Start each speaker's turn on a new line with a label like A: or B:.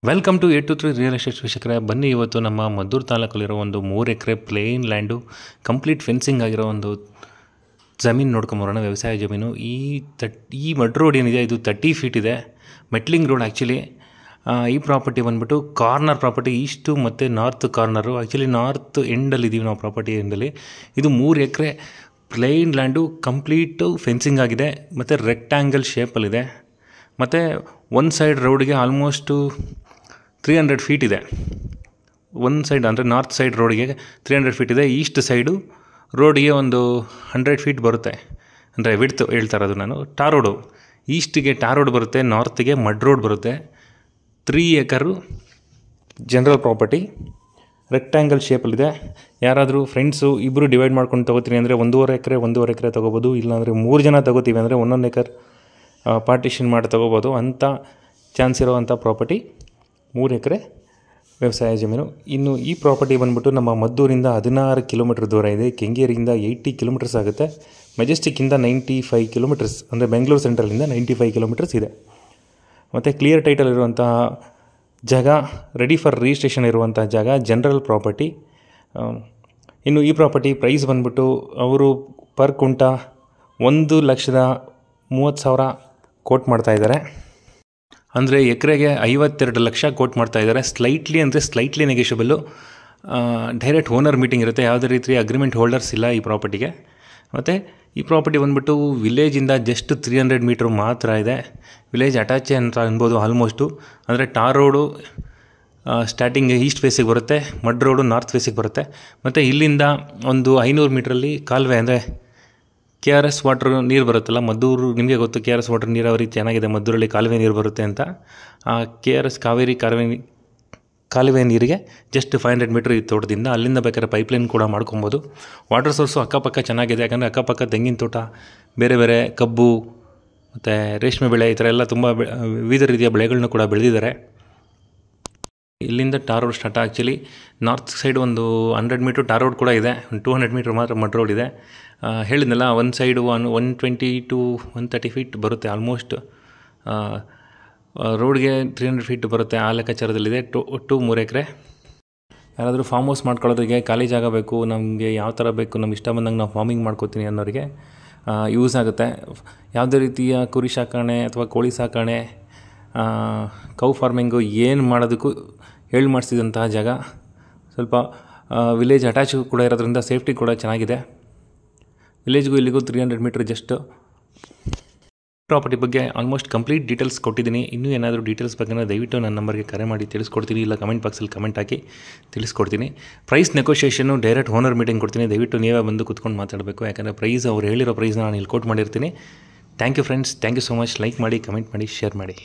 A: Welcome to 823 real estate ವೀಕ್ಷಕರೇ. ಬನ್ನಿ ಇವತ್ತು ನಮ್ಮ ಮದ್ದೂರು ತಾಲೂಕಲ್ಲಿರೋ ಒಂದು 3 ಎಕರೆ ಪ್ಲೇನ್ ಲ್ಯಾಂಡು ಕಂಪ್ಲೀಟ್ ಫೆನ್ಸಿಂಗ್ ಆಗಿರೋ ಒಂದು ಜಮೀನು ನೋಡ್ಕೊಂಬರೋಣ. ವ್ಯವಸಾಯ ಜಮೀನು. ಈ ಮಡ್ ರೋಡ್ ಏನಿದೆ ಇದು 30 ಫೀಟ್ ಇದೆ. Metalling road actually. ಈ ಪ್ರಾಪರ್ಟಿ ಬಂದ್ಬಿಟ್ಟು ಕಾರ್ನರ್ ಪ್ರಾಪರ್ಟಿ, ಈಸ್ಟು ಮತ್ತು ನಾರ್ತ್ ಕಾರ್ನರು. ಆ್ಯಕ್ಚುಲಿ ನಾರ್ತ್ ಎಂಡಲ್ಲಿದ್ದೀವಿ ನಾವು ಪ್ರಾಪರ್ಟಿ ಎಂಡಲ್ಲಿ. ಇದು 3 ಎಕರೆ ಪ್ಲೇನ್ ಲ್ಯಾಂಡು ಕಂಪ್ಲೀಟು ಫೆನ್ಸಿಂಗ್ ಆಗಿದೆ ಮತ್ತು ರೆಕ್ಟ್ಯಾಂಗಲ್ ಶೇಪಲ್ಲಿದೆ. ಮತ್ತು ಒಂದು ಸೈಡ್ ರೋಡ್ಗೆ ಆಲ್ಮೋಸ್ಟು 300 ಫೀಟ್ ಇದೆ. ಒಂದು ಸೈಡ್ ಅಂದರೆ ನಾರ್ತ್ ಸೈಡ್ ರೋಡಿಗೆ 300 ಫೀಟ್ ಇದೆ. ಈಸ್ಟ್ ಸೈಡು ರೋಡಿಗೆ ಒಂದು 100 ಫೀಟ್ ಬರುತ್ತೆ. ಅಂದರೆ ವಿಡ್ತ್ ಹೇಳ್ತಾ ಇರೋದು ನಾನು. ಟಾರ್ ರೋಡು ಈಸ್ಟಿಗೆ ಟಾರ್ ರೋಡ್ ಬರುತ್ತೆ, ನಾರ್ತಿಗೆ ಮಡ್ ರೋಡ್ ಬರುತ್ತೆ. 3 ಎಕರು ಜನರಲ್ ಪ್ರಾಪರ್ಟಿ ರೆಕ್ಟ್ಯಾಂಗಲ್ ಶೇಪಲ್ಲಿದೆ. ಯಾರಾದರೂ ಫ್ರೆಂಡ್ಸು ಇಬ್ಬರು ಡಿವೈಡ್ ಮಾಡ್ಕೊಂಡು ತೊಗೋತೀನಿ ಅಂದರೆ 1.5 ಎಕರೆ ತೊಗೋಬೋದು. ಇಲ್ಲಾಂದರೆ 3 ಜನ ತೊಗೋತೀವಿ ಅಂದರೆ 1 ಎಕರ್ ಪಾರ್ಟಿಷನ್ ಮಾಡಿ ತೊಗೋಬೋದು. ಅಂಥ ಚಾನ್ಸ್ ಇರೋವಂಥ ಪ್ರಾಪರ್ಟಿ 3 ಎಕರೆ ವ್ಯವಸಾಯ ಜಮೀನು. ಇನ್ನು ಈ ಪ್ರಾಪರ್ಟಿ ಬಂದ್ಬಿಟ್ಟು ನಮ್ಮ ಮದ್ದೂರಿಂದ 16 ಕಿಲೋಮೀಟ್ರ್ ದೂರ ಇದೆ. ಕೆಂಗೇರಿಯಿಂದ 80 ಕಿಲೋಮೀಟರ್ಸ್ ಆಗುತ್ತೆ. ಮೆಜೆಸ್ಟಿಕ್ಕಿಂದ 95 ಕಿಲೋಮೀಟರ್ಸ್, ಅಂದರೆ ಬೆಂಗಳೂರು ಸೆಂಟ್ರಲಿಂದ 95 ಕಿಲೋಮೀಟರ್ಸ್ ಇದೆ. ಮತ್ತು ಕ್ಲಿಯರ್ ಟೈಟಲ್ ಇರುವಂಥ ಜಾಗ, ರೆಡಿ ಫಾರ್ ರಿಜಿಸ್ಟ್ರೇಷನ್ ಇರುವಂಥ ಜಾಗ, ಜನರಲ್ ಪ್ರಾಪರ್ಟಿ. ಇನ್ನು ಈ ಪ್ರಾಪರ್ಟಿ ಪ್ರೈಸ್ ಬಂದ್ಬಿಟ್ಟು ಅವರು ಪರ್ ಕುಂಟ 1,30,000 ಕೋಟ್ ಮಾಡ್ತಾಯಿದ್ದಾರೆ. ಅಂದರೆ ಎಕರೆಗೆ 52 ಲಕ್ಷ ಕೋಟ್ ಮಾಡ್ತಾಯಿದ್ದಾರೆ. ಸ್ಲೈಟ್ಲಿ ನೆಗೆಷಬಲ್ಲು. ಡೈರೆಕ್ಟ್ ಓನರ್ ಮೀಟಿಂಗ್ ಇರುತ್ತೆ. ಯಾವುದೇ ರೀತಿ ಅಗ್ರಿಮೆಂಟ್ ಹೋಲ್ಡರ್ಸ್ ಇಲ್ಲ ಈ ಪ್ರಾಪರ್ಟಿಗೆ. ಮತ್ತು ಈ ಪ್ರಾಪರ್ಟಿ ಬಂದ್ಬಿಟ್ಟು ವಿಲೇಜಿಂದ ಜಸ್ಟ್ 300 ಮೀಟ್ರ್ ಮಾತ್ರ ಇದೆ. ವಿಲೇಜ್ ಅಟ್ಯಾಚೆ ಅಂತ ಅನ್ಬೋದು ಆಲ್ಮೋಸ್ಟು. ಅಂದರೆ ಟಾರ್ ರೋಡು ಸ್ಟಾರ್ಟಿಂಗ್ ಈಸ್ಟ್ ಫೇಸಿಗೆ ಬರುತ್ತೆ, ಮಡ್ ರೋಡು ನಾರ್ತ್ ಫೇಸಿಗೆ ಬರುತ್ತೆ. ಮತ್ತು ಇಲ್ಲಿಂದ ಒಂದು 500 ಮೀಟ್ರಲ್ಲಿ ಕಾಲುವೆ, ಅಂದರೆ KRS ವಾಟ್ರ್ ನೀರು ಬರುತ್ತಲ್ಲ ಮದ್ದೂರು. ನಿಮಗೆ ಗೊತ್ತು KRS ವಾಟ್ರ್ ನೀರಾವರಿ ಚೆನ್ನಾಗಿದೆ ಮದ್ದೂರಲ್ಲಿ, ಕಾಲುವೆ ನೀರು ಬರುತ್ತೆ ಅಂತ. ಆ KRS ಕಾವೇರಿ ಕಾಲುವೆ ನೀರಿಗೆ ಜಸ್ಟ್ 500 ಮೀಟ್ರ್ ಈ ತೋಟದಿಂದ. ಅಲ್ಲಿಂದ ಬೇಕಾದ್ರೆ ಪೈಪ್ಲೈನ್ ಕೂಡ ಮಾಡ್ಕೊಬೋದು. ವಾಟರ್ ಸೋರ್ಸು ಅಕ್ಕಪಕ್ಕ ಚೆನ್ನಾಗಿದೆ. ಯಾಕಂದರೆ ಅಕ್ಕಪಕ್ಕ ತೆಂಗಿನ ತೋಟ, ಬೇರೆ ಬೇರೆ ಕಬ್ಬು ಮತ್ತು ರೇಷ್ಮೆ ಬೆಳೆ, ಈ ಥರ ಎಲ್ಲ ತುಂಬ ವಿವಿಧ ರೀತಿಯ ಬೆಳೆಗಳನ್ನೂ ಕೂಡ ಬೆಳೆದಿದ್ದಾರೆ. ಇಲ್ಲಿಂದ tar road start. Actually north side ಒಂದು 100 ಮೀಟ್ರ್ ಟಾರ್ ರೋಡ್ ಕೂಡ ಇದೆ. 200 ಮೀಟ್ರ್ ಮಾತ್ರ ಮಡ್ ರೋಡ್ ಇದೆ. ಹೇಳಿದ್ನಲ್ಲ, ಒಂದು ಸೈಡು 120 to 130 ಫೀಟ್ ಬರುತ್ತೆ ಆಲ್ಮೋಸ್ಟ್. ರೋಡ್ಗೆ 300 ಫೀಟ್ ಬರುತ್ತೆ. ಆ ಲೆಕ್ಕಾಚಾರದಲ್ಲಿದೆ. ಒಟ್ಟು 3 ಎಕರೆ. ಯಾರಾದರೂ ಫಾರ್ಮ್ ಹೌಸ್ ಮಾಡ್ಕೊಳ್ಳೋರಿಗೆ, ಖಾಲಿ ಜಾಗ ಬೇಕು, ನಮಗೆ ಯಾವ ಥರ ಬೇಕು, ನಮ್ಗೆ ಇಷ್ಟ ಬಂದಂಗೆ ನಾವು ಫಾರ್ಮಿಂಗ್ ಮಾಡ್ಕೋತೀನಿ ಅನ್ನೋರಿಗೆ ಯೂಸ್ ಆಗುತ್ತೆ. ಯಾವುದೇ ರೀತಿಯ ಕುರಿ ಸಾಕಣೆ ಅಥವಾ ಕೋಳಿ ಸಾಕಣೆ, ಕೌ ಫಾರ್ಮಿಂಗು ಏನು ಮಾಡೋದಕ್ಕೂ ಮಾಡಿಸಿದಂತಹ ಜಾಗ. ಸ್ವಲ್ಪ ವಿಲೇಜ್ ಅಟ್ಯಾಚ್ ಕೂಡ ಇರೋದ್ರಿಂದ ಸೇಫ್ಟಿ ಕೂಡ ಚೆನ್ನಾಗಿದೆ. ವಿಲೇಜ್ಗೂ ಇಲ್ಲಿಗೂ 300 ಮೀಟ್ರ್ ಜಸ್ಟ್. ಪ್ರಾಪರ್ಟಿ ಬಗ್ಗೆ ಆಲ್ಮೋಸ್ಟ್ ಕಂಪ್ಲೀಟ್ ಡೀಟೇಲ್ಸ್ ಕೊಟ್ಟಿದ್ದೀನಿ. ಇನ್ನೂ ಏನಾದರೂ ಡೀಟೇಲ್ಸ್ ಬಗ್ಗೆ ದಯವಿಟ್ಟು ನನ್ನ ನಂಬರ್ಗೆ ಕರೆ ಮಾಡಿ ತಿಳಿಸ್ಕೊಡ್ತೀನಿ, ಇಲ್ಲ ಕಮೆಂಟ್ ಬಾಕ್ಸಲ್ಲಿ ಕಮೆಂಟ್ ಹಾಕಿ ತಿಳಿಸ್ಕೊಡ್ತೀನಿ. ಪ್ರೈಸ್ ನೆಗೋಷಿಯೇಷನ್ನು ಡೈರೆಕ್ಟ್ ಓನರ್ ಮೀಟಿಂಗ್ ಕೊಡ್ತೀನಿ. ದಯವಿಟ್ಟು ನೀವೇ ಬಂದು ಕೂತ್ಕೊಂಡು ಮಾತಾಡಬೇಕು. ಯಾಕಂದರೆ ಪ್ರೈಸ್ ಅವ್ರು ಹೇಳಿರೋ ಪ್ರೈಸ್ನ ನಾನು ಇಲ್ಲಿ ಕೋಟ್ ಮಾಡಿರ್ತೀನಿ. Thank you friends, thank you so much. Like ಮಾಡಿ, ಕಮೆಂಟ್ ಮಾಡಿ, ಶೇರ್ ಮಾಡಿ.